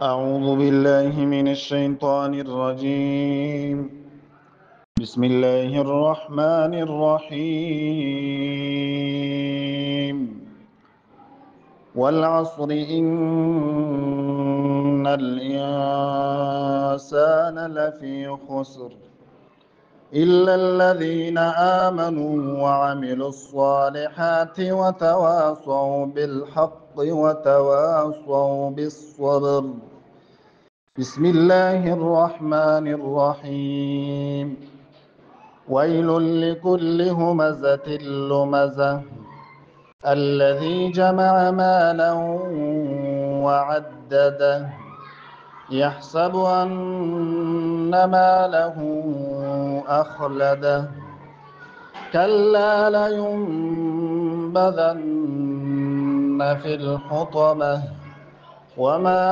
أعوذ بالله من الشيطان الرجيم. بسم الله الرحمن الرحيم. والعصر إن الإنسان لفي خسر إلا الذين آمنوا وعملوا الصالحات وتواصوا بالحق وتواصوا بالصبر. بسم الله الرحمن الرحيم. ويل لكل همزة لمزة الذي جمع مالا وعدده يحسب أن ماله أخلده كلا لينبذن في الحطمة وما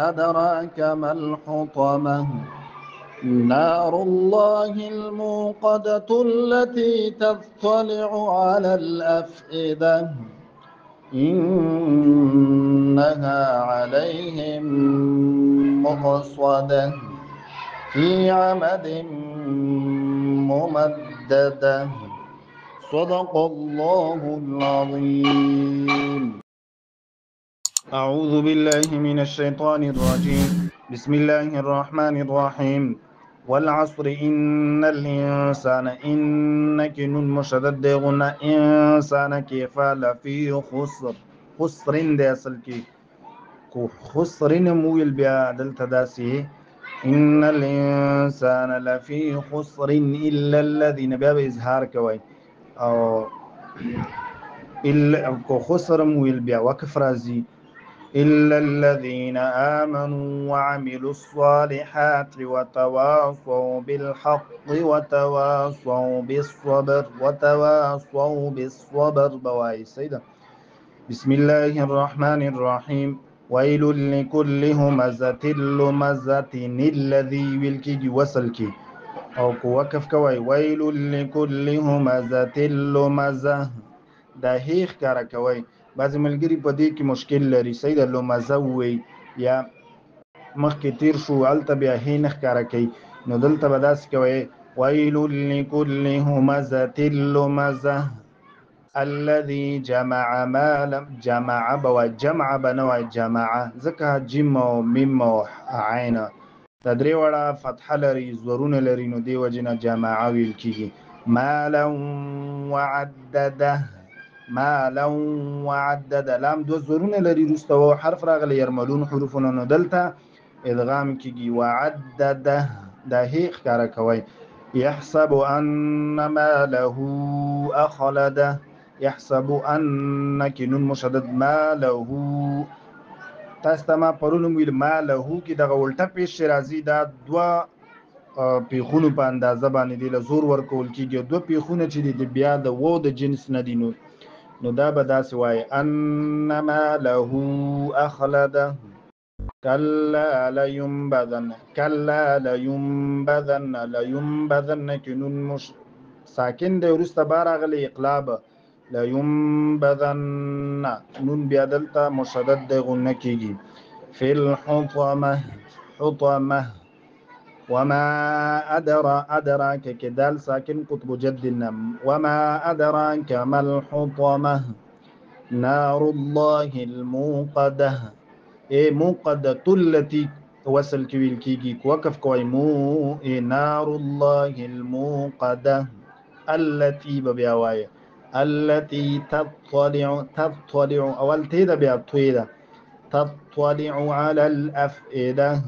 أدراك ما الحطمة نار الله الموقدة التي تطلع على الأفئدة إنها عليهم مؤصدة في عمد ممددة صدق الله العظيم. أعوذ بالله من الشيطان الرجيم. بسم الله الرحمن الرحيم. والعصر إن الإنسان إنك نون مشدد غنا إنسان كيفال في خسر خسر دي أصل كي خسر مويل بيا دلتا داسي إن الإنسان لفي خسر إلا الذين باب إظهار كوي أو إلا خسر مويل بيا وكفرازي إلا الذين آمنوا وعملوا الصالحات وتواصوا بالحق وتواصوا بالصبر بواي سيدة. بسم الله الرحمن الرحيم. ويل لكل همزة لمزة الذي والكي وسلكي أو كوكف كوي ويل لكل همزة لمزة دا هیخ کارا کوي. بعضی ملګری په دې کې مشکل لري. سید لمزه وي یا مخکې تیر شو هلته بیا هی نه ښکاره کوي، نو دلته به داسې کوي ویل لکل همزة لمزة الذي جمع مالا. جمع به جمع به نه وای جمع، ځکه جیم او میم او عین دا درې واړه فتحه لري، زورونه لري، نو دې وجې نه جمع ویل کېږي. مالا وعدده مالا وعدد لام دو زورونه لري، وروسته و حرف راغلی يرملون حروفونه، نو دلته ادغام کیږي. وعدده دا هی ښکاره کوي. يحسب ان ماله اخلده يحسب ان كنون مشدد ماله تاسو ته ما پرون ویل ماله کې دغه الټه پیش راځي، دا دوه پیخونو په اندازه باندې دی له زور ورکول کېږي. دوه پیخونه چې دي بیا د وو د جنس نه دي، نو دا به داسې وایي انما له اخلده کلا لینبذن لینبذن کې نون ساکن دی، وروسته با راغلی اقلاب لینبذن نون بیا دلته مشدد دی غنه کېږي. فی الحطمه حطمه وما أدراك كدال ساكن قطب جد النم وما أدراك ما الحطمة نار الله الموقدة موقدة التي وصل كويل كيجي وقف كوي نار الله الموقدة التي ببيواية التي تطلع أول تيدا بيطويدا تطلع على الأفئدة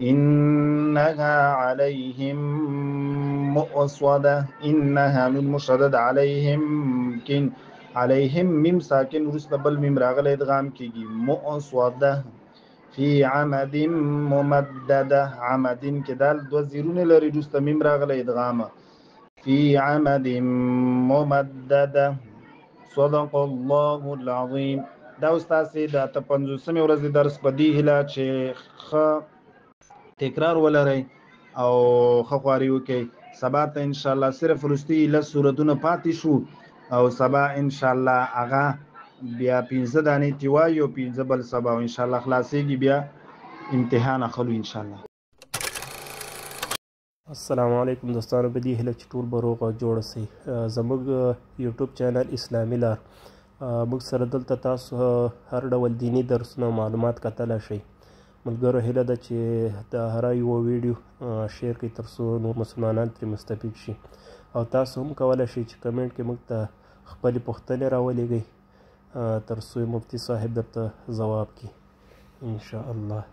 إنها عليهم مؤصدة. إنها من مشدد عليهم كن عليهم ميم ساكن ورسل بل ميم راغل ادغام كيجي مؤصدة في عمد ممددة عمد كدال دو زيرون لري رسل ميم راغل ادغام في عمد ممددة صدق الله العظيم. دا استاسي دا تپنځوسمې ورځې درس په دې هیله چې تکرار ولرئ او ښه خواري وکئ. سبا ته انشاءالله صرف وروستي لس سورتونه پاتې شو او سبا انشاءالله هغه بیا 15 دانې تی وایو 15 بل سبا ان شاء الله خلاصېږي بیا امتحان اخلو ان شاء الله. السلام علیکم دوستانو، په دې هیله چې ټول به روغ او جوړ سئ. زموږ یوټیوب چینل اسلامي لار، موږ سره دلته تاسو هر ډول دینی درسونه او معلومات کتلی شئ. ملګرو هیله ده چې د هر یو ویډیو شیر کړئ تر څو نور مسلمانان ترې مستفید شي، او تاسو هم کولی شئ چې کمنټ کې موږ ته خپلې پوښتنې راولېږئ تر څو مفتي صاحب درته ځواب کړي ان شاء الله.